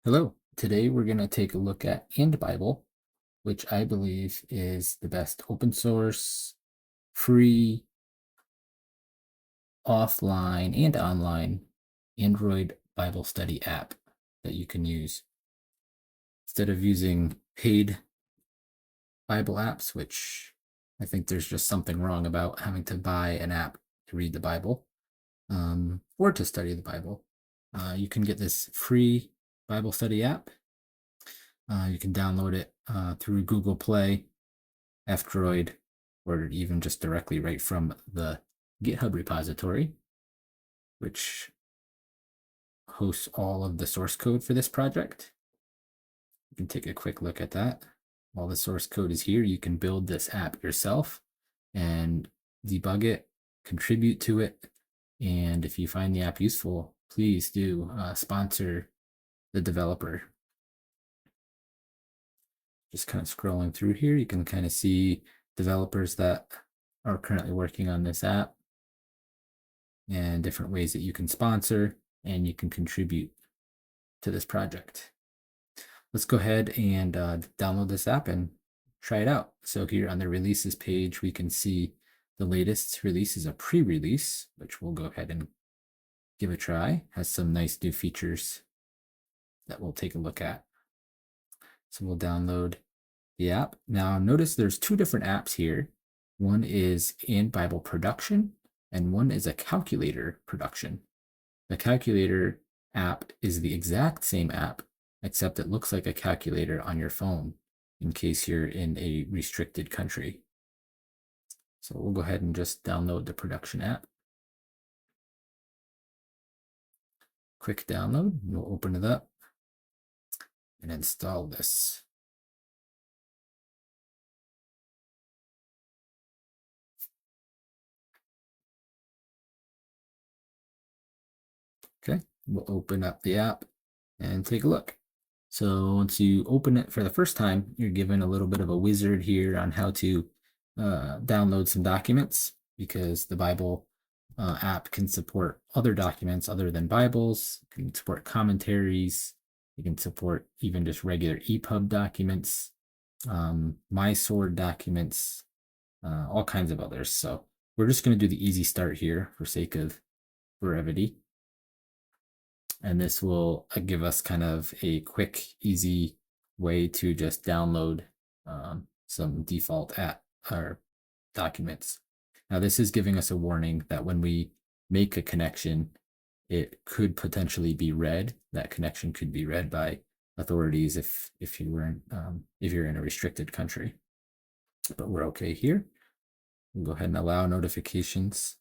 Hello. Today we're going to take a look at AndBible, which I believe is the best open source, free, offline, and online Android Bible study app that you can use. Instead of using paid Bible apps, which I think there's just something wrong about having to buy an app to read the Bible or to study the Bible. You can get this free Bible study app. You can download it through Google Play, F-Droid, or even just directly right from the GitHub repository, which hosts all of the source code for this project. You can take a quick look at that. All the source code is here. You can build this app yourself and debug it, contribute to it. And if you find the app useful, please do sponsor the developer. Just kind of scrolling through here, you can kind of see developers that are currently working on this app and different ways that you can sponsor and you can contribute to this project. Let's go ahead and download this app and try it out. So here on the releases page, we can see the latest release is a pre-release, which we'll go ahead and give a try. Has some nice new features that we'll take a look at. So we'll download the app. Now notice there's two different apps here. One is AndBible Production and one is a calculator production. The calculator app is the exact same app, except it looks like a calculator on your phone in case you're in a restricted country. So we'll go ahead and just download the production app. Quick download, we'll open it up and install this. Okay, we'll open up the app and take a look. So once you open it for the first time, you're given a little bit of a wizard here on how to download some documents, because the Bible app can support other documents other than Bibles. It can support commentaries. You can support even just regular EPUB documents, MySword documents, all kinds of others. So we're just going to do the easy start here for sake of brevity. And this will give us kind of a quick, easy way to just download some default app or documents. Now, this is giving us a warning that when we make a connection, it could potentially be read. That connection could be read by authorities if you're in a restricted country. But we're okay here. We'll go ahead and allow notifications,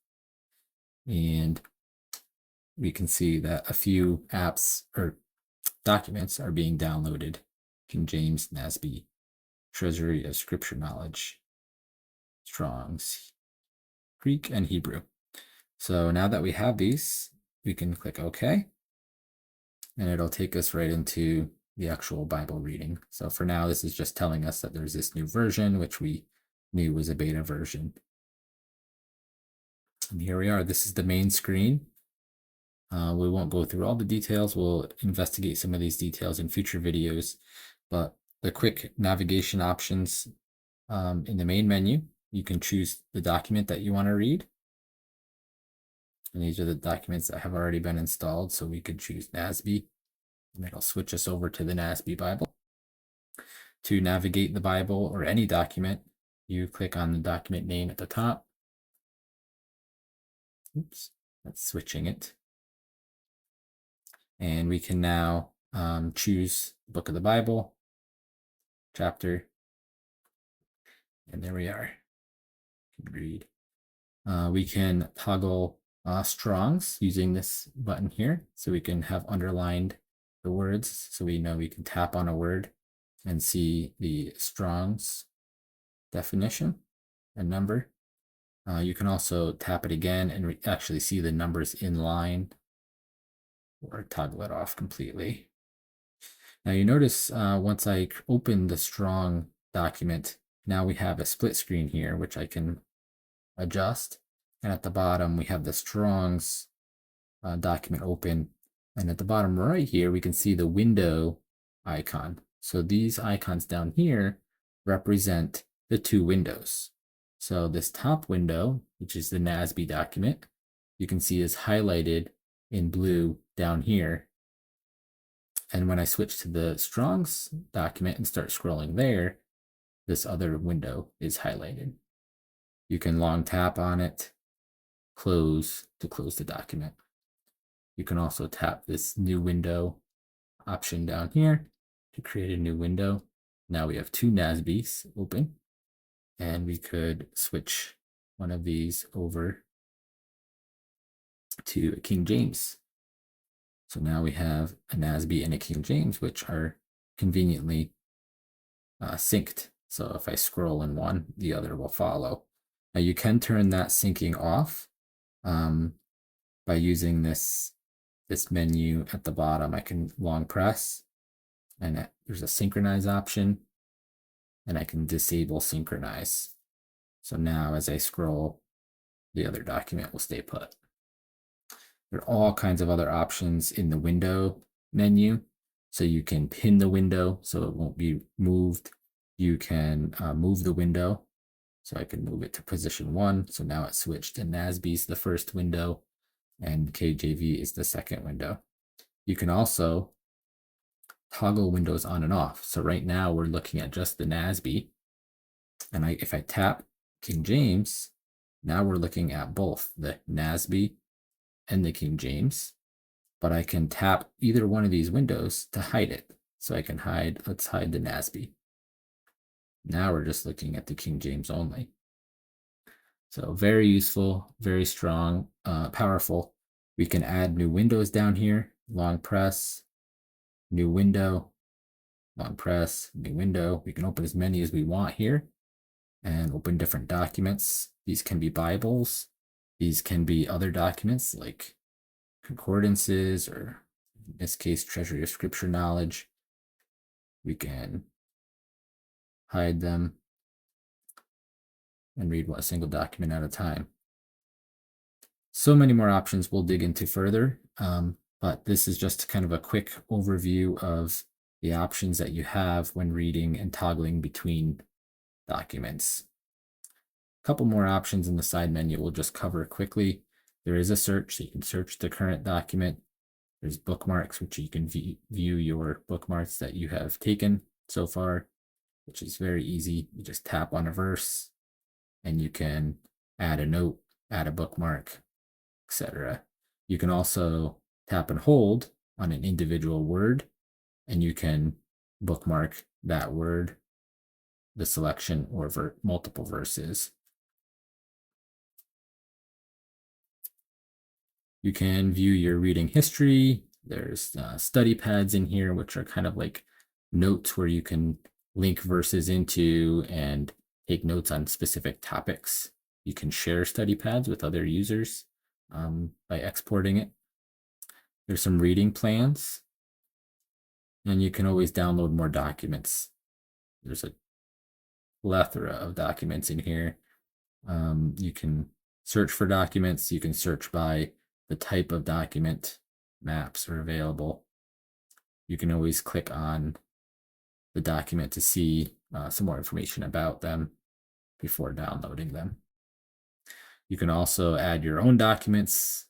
and we can see that a few apps or documents are being downloaded. King James, NASB, Treasury of Scripture Knowledge, Strong's, Greek, and Hebrew. So now that we have these, we can click OK, and it'll take us right into the actual Bible reading. So for now, this is just telling us that there's this new version, which we knew was a beta version. And here we are. This is the main screen. We won't go through all the details. We'll investigate some of these details in future videos, but the quick navigation options in the main menu, you can choose the document that you want to read. And these are the documents that have already been installed. So we could choose NASB, and it'll switch us over to the NASB Bible. To navigate the Bible or any document, you click on the document name at the top. Oops, that's switching it. And we can now choose book of the Bible, chapter, and there we are. You can read. We can toggle Strong's using this button here, so we can have underlined the words, so we know we can tap on a word and see the Strong's definition and number. You can also tap it again and actually see the numbers in line, or toggle it off completely. Now you notice once I open the Strong document, now we have a split screen here, which I can adjust. And at the bottom, we have the Strong's document open. And at the bottom right here, we can see the window icon. So these icons down here represent the two windows. So this top window, which is the NASB document, you can see is highlighted in blue down here. And when I switch to the Strong's document and start scrolling there, this other window is highlighted. You can long tap on it, close to close the document. You can also tap this new window option down here to create a new window. Now we have two NASBs open, and we could switch one of these over to a King James. So now we have a NASB and a King James, which are conveniently synced. So if I scroll in one, the other will follow. Now you can turn that syncing off by using this menu at the bottom. I can long press, and there's a synchronize option, and I can disable synchronize. So now as I scroll, the other document will stay put. There are all kinds of other options in the window menu. So you can pin the window so it won't be moved. You can move the window. So I can move it to position 1. So now it's switched, and NASB is the first window and KJV is the second window. You can also toggle windows on and off. So right now we're looking at just the NASB. And if I tap King James, now we're looking at both the NASB and the King James, but I can tap either one of these windows to hide it. So I can hide, let's hide the NASB. Now we're just looking at the King James only. So very useful, very strong, powerful. We can add new windows down here, long press, new window, long press, new window. We can open as many as we want here and open different documents. These can be Bibles. These can be other documents like concordances, or in this case, treasury of scripture knowledge. We can hide them and read a single document at a time. So many more options we'll dig into further, but this is just kind of a quick overview of the options that you have when reading and toggling between documents. A couple more options in the side menu we'll just cover quickly. There is a search, so you can search the current document. There's bookmarks, which you can view your bookmarks that you have taken so far, which is very easy. You just tap on a verse and you can add a note, add a bookmark, etc. You can also tap and hold on an individual word, and you can bookmark that word, the selection, or multiple verses. You can view your reading history. There's study pads in here, which are kind of like notes where you can link verses into and take notes on specific topics. You can share study pads with other users by exporting it. There's some reading plans, and you can always download more documents. There's a plethora of documents in here. You can search for documents. You can search by the type of document. Maps are available. You can always click on the document to see some more information about them before downloading them. You can also add your own documents.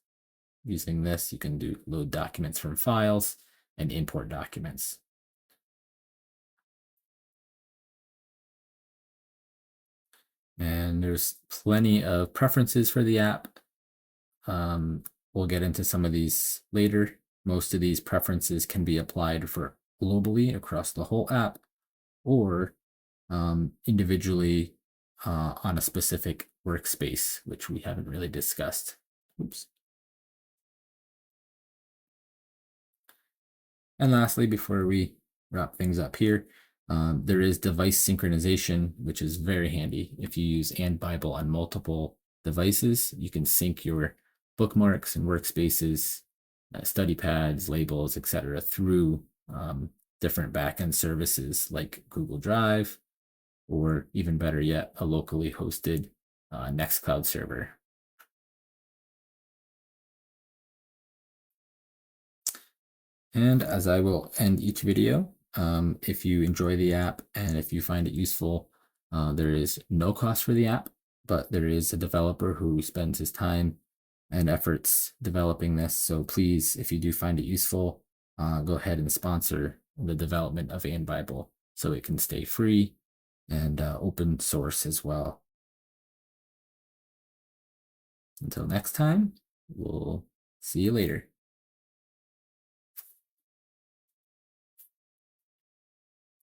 Using this, you can load documents from files and import documents. And there's plenty of preferences for the app. We'll get into some of these later. Most of these preferences can be applied for globally across the whole app, or individually on a specific workspace, which we haven't really discussed. Oops. And lastly, before we wrap things up here, there is device synchronization, which is very handy. If you use AndBible on multiple devices, you can sync your bookmarks and workspaces, study pads, labels, etc. through different backend services like Google Drive, or even better yet, a locally hosted Nextcloud server. And as I will end each video, if you enjoy the app and if you find it useful, there is no cost for the app, but there is a developer who spends his time and efforts developing this. So please, if you do find it useful, go ahead and sponsor the development of AndBible so it can stay free and open source as well. Until next time, we'll see you later.